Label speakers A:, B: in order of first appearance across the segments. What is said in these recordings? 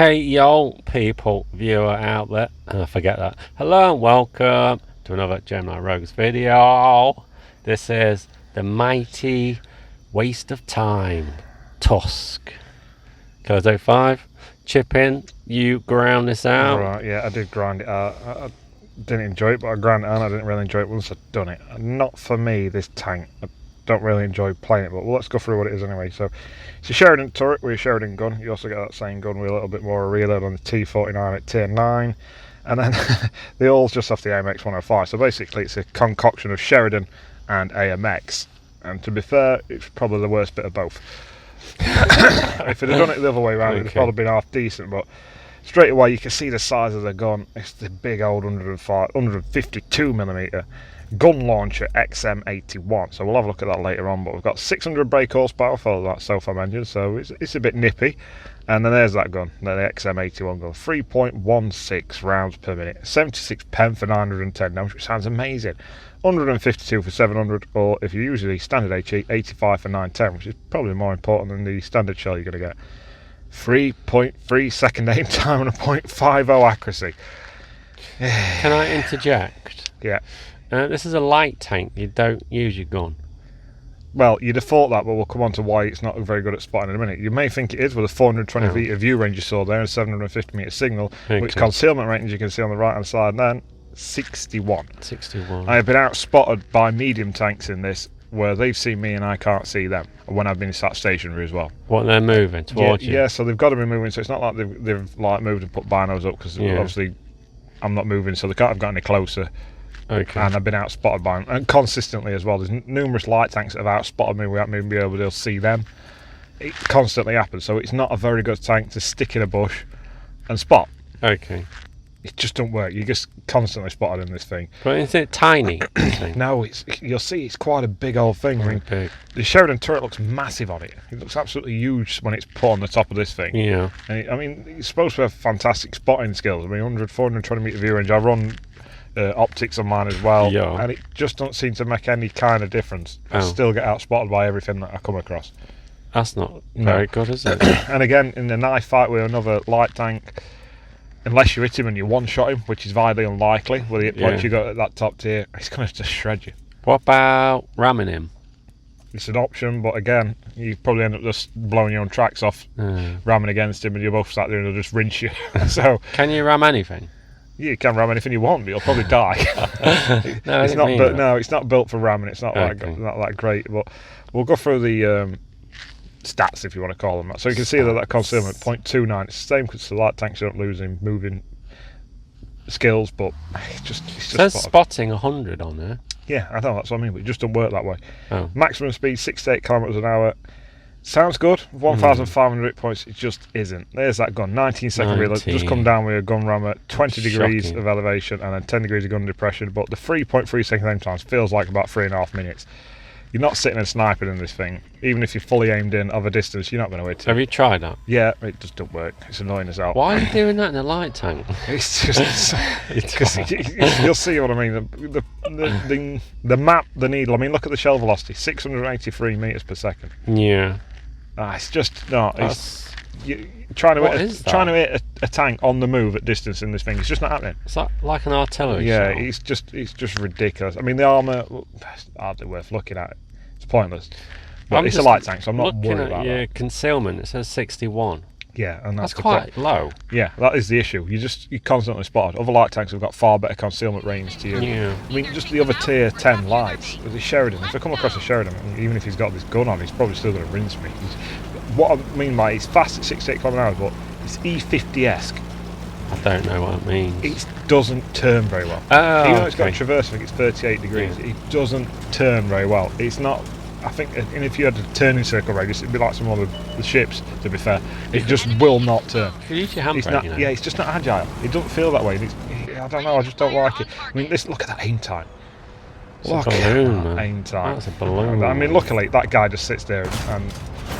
A: Hey yo people, viewer outlet, forget that. Hello and welcome to another Gemini Rogues video. This is the mighty waste of time, Tusk. Kozo 5, chip in, you ground this out.
B: Right, yeah, I did grind it out. I didn't enjoy it, but I ground it out and I didn't really enjoy it once I'd done it. Not for me, this tank. I don't really enjoy playing it, but let's go through what it is anyway. So it's a Sheridan turret with a Sheridan gun. You also get that same gun with a little bit more reload on the T49 at tier 9. And then the all's just off the AMX 105. So basically it's a concoction of Sheridan and AMX. And to be fair, it's probably the worst bit of both. If it had done it the other way around, it would have probably been half decent, but straight away you can see the size of the gun. It's the big old 152mm gun launcher XM81. So we'll have a look at that later on, but we've got 600 brake horsepower for that SOFAM engine, so it's a bit nippy. And then there's that gun, the XM81 gun, 3.16 rounds per minute, 76 pen for 910 damage, which sounds amazing. 152 for 700, or if you usually standard HE, 85 for 910, which is probably more important than the standard shell you're going to get. 3.3 second aim time and a 0.50 accuracy.
A: Can I interject?
B: Yeah.
A: This is a light tank, you don't use your gun.
B: Well, you'd have thought that, but we'll come on to why it's not very good at spotting in a minute. You may think it is with a 420 feet of view range you saw there and 750 metre signal, which concealment range you can see on the right hand side, and then 61. 61. I have been outspotted by medium tanks in this, where they've seen me and I can't see them, when I've been sat stationary as well.
A: What, they're moving towards you?
B: Yeah, so they've got to be moving, so it's not like they've like moved and put binos up, because obviously I'm not moving, so they can't have got any closer.
A: Okay.
B: And I've been outspotted by them, and consistently as well. There's numerous light tanks that have outspotted me without me being able to see them. It constantly happens, so it's not a very good tank to stick in a bush and spot.
A: Okay.
B: It just don't work. You're just constantly spotted in this thing.
A: But is it tiny?
B: No, you'll see it's quite a big old thing.
A: Big.
B: The Sheridan turret looks massive on it. It looks absolutely huge when it's put on the top of this thing.
A: Yeah.
B: And I mean, it's supposed to have fantastic spotting skills. I mean, 420 metre view range. I run optics on mine as well, and it just don't seem to make any kind of difference. I still get outspotted by everything that I come across.
A: That's not very good, is it?
B: And again, in the knife fight with another light tank, unless you hit him and you one-shot him, which is highly unlikely with the hit points you got at that top tier, he's going to just shred you.
A: What about ramming him?
B: It's an option, but again, you probably end up just blowing your own tracks off, ramming against him, and you're both sat there and he'll just rinse you. So
A: can you ram anything?
B: You can ram anything you want, but you'll probably die. It's not built for ramming. It's not not that great. But we'll go through the stats, if you want to call them that. So you can see that concealment 0.29. It's the same because the light tanks don't lose in moving skills, but it's just
A: says spotting 100 on there.
B: Yeah, I know, that's what I mean, but it just doesn't work that way. Maximum speed 6 to 8 kilometers an hour. Sounds good. 1,500 hit points. It just isn't. There's that gun. 19-second reload. Just come down with a gun rammer. 20 degrees of elevation and then 10 degrees of gun depression. But the 3.3 second aim times feels like about 3.5 minutes. You're not sitting and sniping in this thing. Even if you're fully aimed in of a distance, you're not going to hit it.
A: Have you tried that?
B: Yeah, it just don't work. It's annoying as hell.
A: Why are you doing that in a light tank?
B: It's just because you'll see what I mean. The map, the needle. I mean, look at the shell velocity. 683 meters per second.
A: Yeah.
B: It's just not. Trying to hit a tank on the move at distance in this thing. It's just not happening.
A: It's like an artillery shell.
B: It's just ridiculous. I mean, the armour, it's hardly worth looking at. It's pointless. But it's a light tank, so I'm not worried about that.
A: Concealment, it says 61.
B: Yeah, and that's
A: quite low.
B: Yeah, that is the issue. You're constantly spotted. Other light tanks have got far better concealment range to you.
A: Yeah.
B: I mean, just the other tier 10 lights with the Sheridan. If I come across a Sheridan, even if he's got this gun on, he's probably still going to rinse me. What I mean by he's fast at 6 to 8 kilometers an hour, but it's E50-esque.
A: I don't know what it means.
B: It doesn't turn very well. Even though it's got a traverse, I think it's 38 degrees. It doesn't turn very well. It's not. I think, and if you had a turning circle radius, it'd be like some of the ships. To be fair, it just will not turn.
A: You use your handbrake,
B: Yeah, it's just not agile. It doesn't feel that way. I don't know. I just don't like it. I mean, look at that aim time.
A: Look at that
B: aim time.
A: That's a balloon.
B: I mean, luckily that guy just sits there and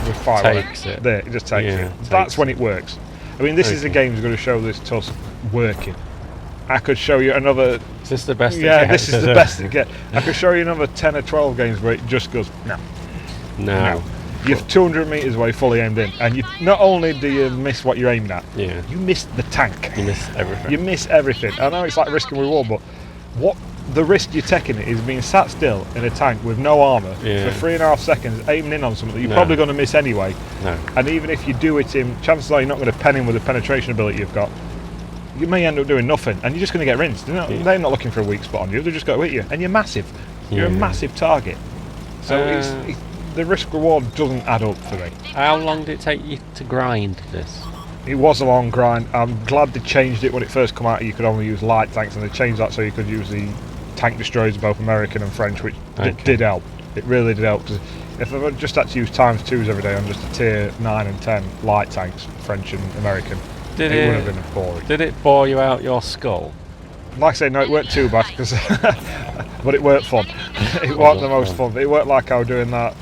B: with fire
A: takes it.
B: There, it just takes it. That's when it works. I mean, this is the game that's going to show this Tusk working. I could show you another.
A: Is this the best?
B: Yeah, this is the best it gets. I could show you another 10 or 12 games where it just goes no. You're 200 metres away, fully aimed in, and you not only do you miss what you're aiming at,
A: Yeah.
B: you miss the tank.
A: You miss everything.
B: You miss everything. I know it's like risk and reward, but what the risk you're taking is being sat still in a tank with no armour for 3.5 seconds, aiming in on something that you're probably going to miss anyway.
A: No.
B: And even if you do it in, chances are you're not going to pen in with the penetration ability you've got. You may end up doing nothing, and you're just going to get rinsed. They're not looking for a weak spot on you. They're just going to hit you, and you're massive. You're a massive target. So the risk reward doesn't add up for me.
A: How long did it take you to grind this?
B: It was a long grind. I'm glad they changed it when it first came out. You could only use light tanks, and they changed that so you could use the tank destroyers, both American and French, which did help. It really did help, because if I just had to use ×2s every day on just a tier 9 and 10 light tanks, French and American, it would have been boring.
A: Did it bore you out your skull?
B: Like I say, no, it weren't too bad, because but it weren't fun. It wasn't the most fun. It weren't like I was doing that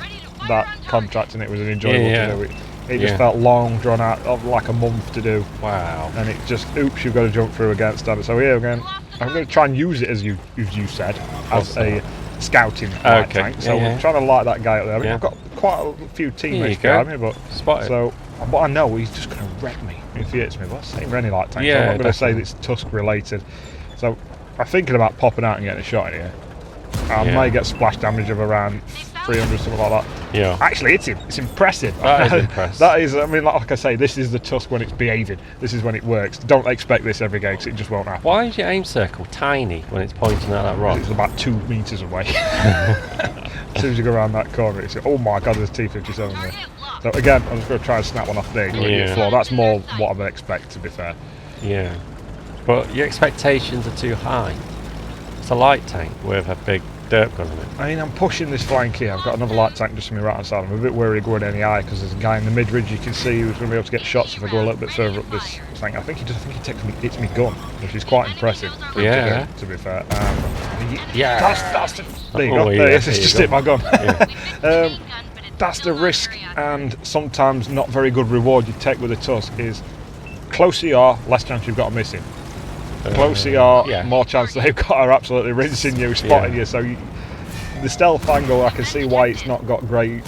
B: contract and it was an enjoyable to do. It just felt long, drawn out, like a month to do.
A: Wow.
B: And it just, oops, you've got to jump through again, standard. So here again, I'm going to try and use it, as you said, as a scouting light tank. So I'm trying to light that guy up there. I mean, I've got quite a few teammates behind me, but I know he's just going to wreck me if he hits me. Well, that's the same for any light tank. So I'm not going to say that it's Tusk related. So I'm thinking about popping out and getting a shot in here. I may get splash damage of around 300, something like that.
A: Yeah.
B: Actually, it's impressive.
A: That is impressive.
B: That is, I mean, like I say, this is the Tusk when it's behaving. This is when it works. Don't expect this every game, because it just won't happen.
A: Why is your aim circle tiny when it's pointing at that rock?
B: It's about 2 metres away. As soon as you go around that corner, it's oh my god, there's T-57 there. So again, I'm just going to try and snap one off there. That's more what I would expect, to be fair.
A: Yeah. But your expectations are too high. It's a light tank with a big dirt gun in it.
B: I mean, I'm pushing this flank here. I've got another light tank just on my right hand side. I'm a bit worried going any higher, because there's a guy in the mid ridge you can see who's going to be able to get shots if I go a little bit further up this tank. I think he hits me gun, which is quite impressive. To be fair. That's the, there you go. It's just hit my gun. That's the risk, and sometimes not very good reward you take with a Tusk. Is closer you are, less chance you've got of missing. Closer you are, more chance they've got are absolutely rinsing you, spotting you. So the stealth angle, I can see why it's not got great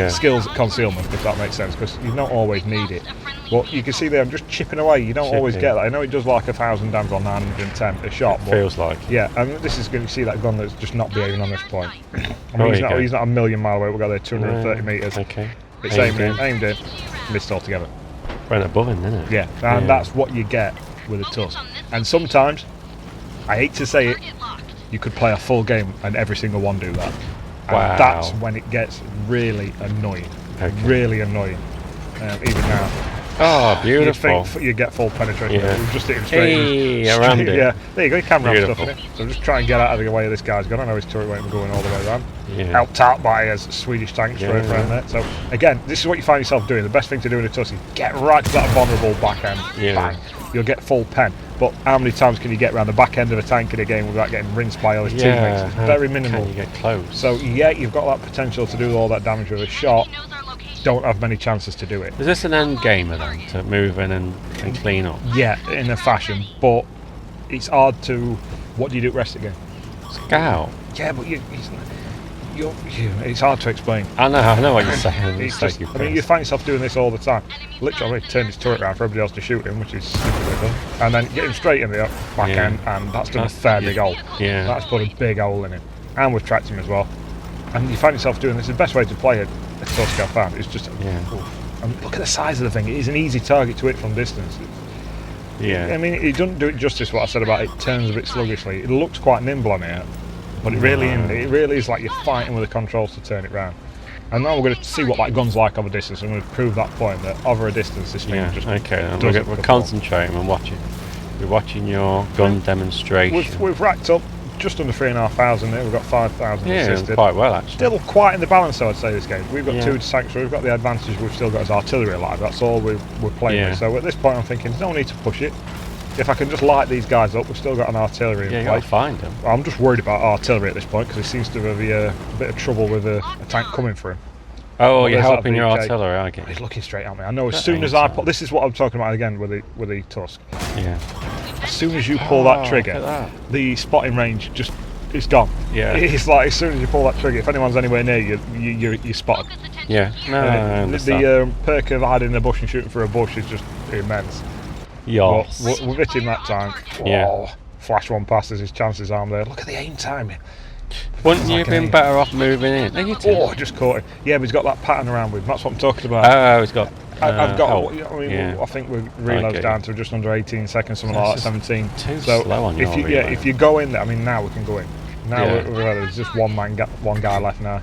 B: skills at concealment, if that makes sense, because you don't always need it. But you can see there, I'm just chipping away. You don't always get that. I know it does like 1,000 damage on 910 a shot. But
A: feels like.
B: Yeah, and this is going to see that gun that's just not behaving on this point. I mean, he's not a million mile away. We've got there 230 metres.
A: Okay.
B: It's aimed in, missed altogether.
A: Went above him, didn't it?
B: Yeah, and that's what you get with a Tusk. And sometimes, I hate to say it, you could play a full game and every single one do that. And that's when it gets really annoying. Really annoying. Even now.
A: Oh, beautiful.
B: You get full penetration.
A: Yeah.
B: We've just hit him straight.
A: Around it.
B: Yeah, there you go. You can ram stuff in it. So just try and get out of the way of this guy's gun. I know his turret won't be going all the way around. Helped out by his Swedish tanks straight around there. So again, this is what you find yourself doing. The best thing to do in a Tusk is get right to that vulnerable back end. Bang. You'll get full pen. But how many times can you get around the back end of a tank in a game without getting rinsed by all his teammates? It's very minimal.
A: Can you get close?
B: So you've got that potential to do all that damage with a shot. Don't have many chances to do it.
A: Is this an end gamer then, to move in and clean up?
B: Yeah, in a fashion, but it's hard to. What do you do at rest again?
A: Scout.
B: Yeah, but it's hard to explain.
A: I know what you're saying.
B: I mean, you find yourself doing this all the time. Literally, turn his turret around for everybody else to shoot him, which is stupid, and then get him straight in the back end, and that's done a fair big hole.
A: Yeah,
B: that's put a big hole in him, and we've tracked him as well. And you find yourself doing this. The best way to play it. A Tusk I found is just and look at the size of the thing. It is an easy target to hit from distance. I mean, it doesn't do it justice what I said about it turns a bit sluggishly. It looks quite nimble on here, but it really is like you're fighting with the controls to turn it round. And now we're going to see what that gun's like over distance. I'm going to prove that point that over a distance this thing just
A: we're concentrating and watching. We're watching your gun demonstration.
B: We've racked up just under 3,500 there. We've got 5,000 assisted.
A: Quite well actually.
B: Still quite in the balance, I'd say, this game. We've got 2 tanks, so we've got the advantage. We've still got his artillery alive. That's all we're playing with. So at this point, I'm thinking there's no need to push it. If I can just light these guys up, we've still got an artillery in play.
A: You got to find them.
B: I'm just worried about artillery at this point because he seems to have a bit of trouble with a tank coming for him.
A: Oh, you're helping your artillery, aren't you?
B: He's looking straight at me. I know as soon as I pull, this is what I'm talking about again with the Tusk.
A: Yeah.
B: As soon as you pull that trigger, the spotting range just it's gone.
A: Yeah.
B: It's like as soon as you pull that trigger, if anyone's anywhere near you, you're spotted.
A: Yeah. No, I understand.
B: The perk of hiding in a bush and shooting through a bush is just immense.
A: Yes.
B: But we've hit him that tank.
A: Yeah.
B: Oh, flash one passes, his chances aren't there. Look at the aim timing.
A: Wouldn't you have been better off moving in? No, you didn't.
B: Oh, just caught him. Yeah, but he's got that pattern around with him. That's what I'm talking about.
A: Oh, he's got.
B: I've got.
A: help.
B: I mean,
A: Yeah.
B: I think we're reloads down to just under 18 seconds, something like that, 17.
A: Too
B: So
A: slow on your
B: if you
A: reload.
B: if you go in there, I mean, now we can go in. Now
A: Yeah.
B: there's just one guy left now.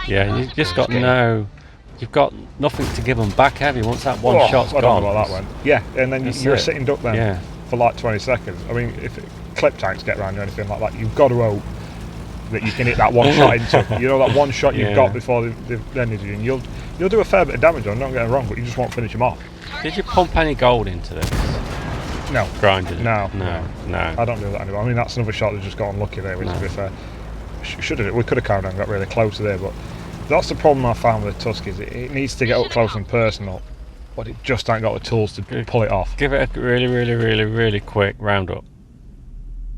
A: Yeah, you just got no. You've got nothing to give them back, have you? Once that one shot's
B: I
A: gone.
B: don't know how that went. Yeah, and then
A: That's
B: you're a
A: it.
B: sitting duck then
A: Yeah.
B: for like 20 seconds. I mean, if clip tanks get around you or anything like that, you've got to hope that you can hit that one shot into. You know, that one shot you've
A: Yeah.
B: got before they've ended you, and you'll do a fair bit of damage on. Don't get it wrong, but you just won't finish them off.
A: Did you pump any gold into this?
B: No,
A: Grinded it?
B: No.
A: No.
B: I don't do that anymore. I mean, that's another shot that just got unlucky there, which to be fair, should have. We could have carried on, got really close there, but that's the problem I found with the Tusk is it needs to get up close and personal, but it just ain't got the tools to pull it off.
A: Give it a really quick roundup.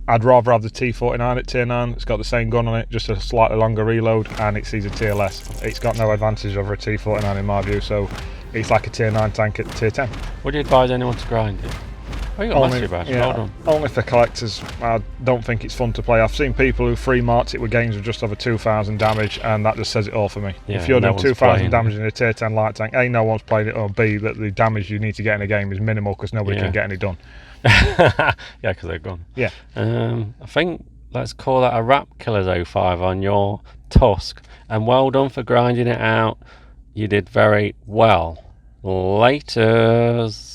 B: I'd rather have the T49 at tier 9. It's got the same gun on it, just a slightly longer reload, and it sees a tier less. It's got no advantage over a T49 in my view, so it's like a tier 9 tank at tier 10.
A: Would you advise anyone to grind it? Oh, you got mastery badge. Well done.
B: Only for collectors. I don't think it's fun to play. I've seen people who free marked it with games of just over 2,000 damage, and that just says it all for me.
A: Yeah,
B: if you're
A: no
B: doing
A: one's
B: 2,000
A: playing
B: damage in a tier 10 light tank, A, no one's played it, or B, that the damage you need to get in a game is minimal because nobody can get any done.
A: Yeah, because they're gone.
B: Yeah.
A: I think let's call that a wrap, Killers 05 on your Tusk, and well done for grinding it out. You did very well. Laters.